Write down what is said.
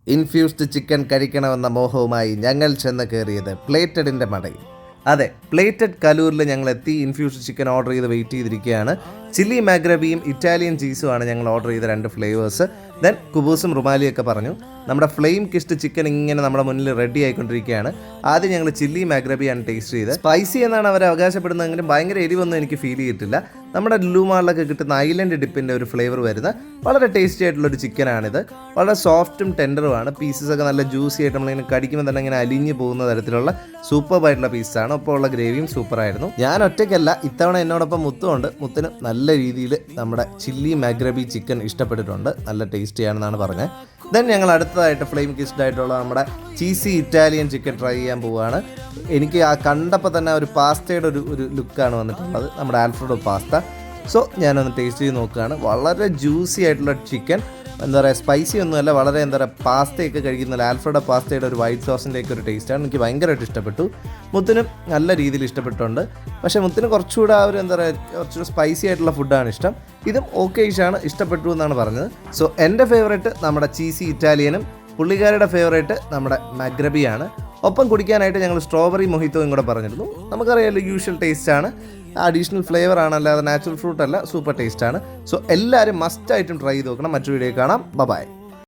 Infused chicken കഴിക്കണമെന്ന മോഹവുമായി ഞങ്ങൾ ചെന്ന് കയറിയത് പ്ലേറ്റഡിൻ്റെ മടയിൽ. അതെ, പ്ലേറ്റഡ് കലൂരിൽ ഞങ്ങൾ എത്തി. ഇൻഫ്യൂസ്ഡ് ചിക്കൻ ഓർഡർ ചെയ്ത് വെയിറ്റ് ചെയ്തിരിക്കുകയാണ്. ചില്ലി മാഗ്രബിയും ഇറ്റാലിയൻ ചീസുമാണ് ഞങ്ങൾ ഓർഡർ ചെയ്ത 2 ഫ്ലേവേഴ്സ്. ദെൻ കുബൂസും റുമാലിയൊക്കെ പറഞ്ഞു. നമ്മുടെ ഫ്ലെയിം കിസ്റ്റ് ചിക്കൻ ഇങ്ങനെ നമ്മുടെ മുന്നിൽ റെഡി ആയിക്കൊണ്ടിരിക്കുകയാണ്. ആദ്യം ഞങ്ങൾ ചില്ലി മാഗ്രബിയാണ് ടേസ്റ്റ് ചെയ്ത്. സ്പൈസി എന്നാണ് അവർ അവകാശപ്പെടുന്നതെങ്കിലും ഭയങ്കര എരിവൊന്നും എനിക്ക് ഫീൽ ചെയ്തിട്ടില്ല. നമ്മുടെ ലുലു മാളിലൊക്കെ കിട്ടുന്ന ഐലൻഡ് ഡിപ്പിൻ്റെ ഒരു ഫ്ലേവർ വരുന്ന വളരെ ടേസ്റ്റി ആയിട്ടുള്ളൊരു ചിക്കനാണിത്. വളരെ സോഫ്റ്റും ടെൻഡറുമാണ്. പീസസൊക്കെ നല്ല ജ്യൂസി ആയിട്ട് നമ്മളിങ്ങനെ കടിക്കുമ്പോൾ തന്നെ ഇങ്ങനെ അലിഞ്ഞു പോകുന്ന തരത്തിലുള്ള സൂപ്പറായിട്ടുള്ള പീസാണ്. ഒപ്പം ഉള്ള ഗ്രേവിയും സൂപ്പറായിരുന്നു. ഞാൻ ഒറ്റയ്ക്കല്ല, ഇത്തവണ എന്നോടൊപ്പം മുത്തുണ്ട്. മുത്തിന് നല്ല രീതിയിൽ നമ്മുടെ ചില്ലി മാഗ്രബി ചിക്കൻ ഇഷ്ടപ്പെട്ടിട്ടുണ്ട്. നല്ല ടേസ്റ്റിയാണെന്നാണ് പറഞ്ഞത്. ദെൻ ഞങ്ങൾ അടുത്തതായിട്ട് ഫ്ലെയിം കിസ്ഡ് ആയിട്ടുള്ള നമ്മുടെ ചീസി ഇറ്റാലിയൻ ചിക്കൻ ട്രൈ ചെയ്യാൻ പോവുകയാണ്. എനിക്ക് ആ കണ്ടപ്പോൾ തന്നെ ഒരു പാസ്തയുടെ ഒരു ലുക്കാണ് വന്നിട്ടുള്ളത്, നമ്മുടെ ആൽഫ്രഡോ പാസ്ത. സോ ഞാനൊന്ന് ടേസ്റ്റ് ചെയ്ത് നോക്കുകയാണ്. വളരെ ജ്യൂസി ആയിട്ടുള്ള ചിക്കൻ, എന്താ പറയുക, സ്പൈസി ഒന്നുമല്ല, വളരെ എന്താ പറയുക, പാസ്തയൊക്കെ കഴിക്കുന്നില്ല. ആൽഫ്രഡോ പാസ്തയുടെ ഒരു വൈറ്റ് സോസിൻ്റെയൊക്കെ ഒരു ടേസ്റ്റാണ്. എനിക്ക് ഭയങ്കരമായിട്ട് ഇഷ്ടപ്പെട്ടു. മുത്തിനും നല്ല രീതിയിൽ ഇഷ്ടപ്പെട്ടുണ്ട്. പക്ഷേ മുത്തിന് കുറച്ചുകൂടെ ആ ഒരു എന്താ പറയുക, കുറച്ചുകൂടെ സ്പൈസി ആയിട്ടുള്ള ഫുഡാണ് ഇഷ്ടം. ഇതും ഓക്കേഷാണ്, ഇഷ്ടപ്പെട്ടു എന്നാണ് പറഞ്ഞത്. സോ എൻ്റെ ഫേവറേറ്റ് നമ്മുടെ ചീസി ഇറ്റാലിയനും പുള്ളിക്കാരുടെ ഫേവറേറ്റ് നമ്മുടെ മഗ്രബിയാണ്. ഒപ്പം കുടിക്കാനായിട്ട് ഞങ്ങൾ സ്ട്രോബെറി മൊഹിത്തോയും കൂടെ പറഞ്ഞിരുന്നു. നമുക്കറിയാമല്ലോ, യൂഷ്വൽ ടേസ്റ്റാണ്, അഡീഷണൽ ഫ്ലേവർ ആണ്, അല്ലാതെ നാച്ചുറൽ ഫ്രൂട്ട് അല്ല. സൂപ്പർ ടേസ്റ്റാണ്. സോ എല്ലാവരും മസ്റ്റായിട്ടും ട്രൈ ചെയ്ത് നോക്കണം. മറ്റൊരു വീഡിയോ കാണാം. ബൈ.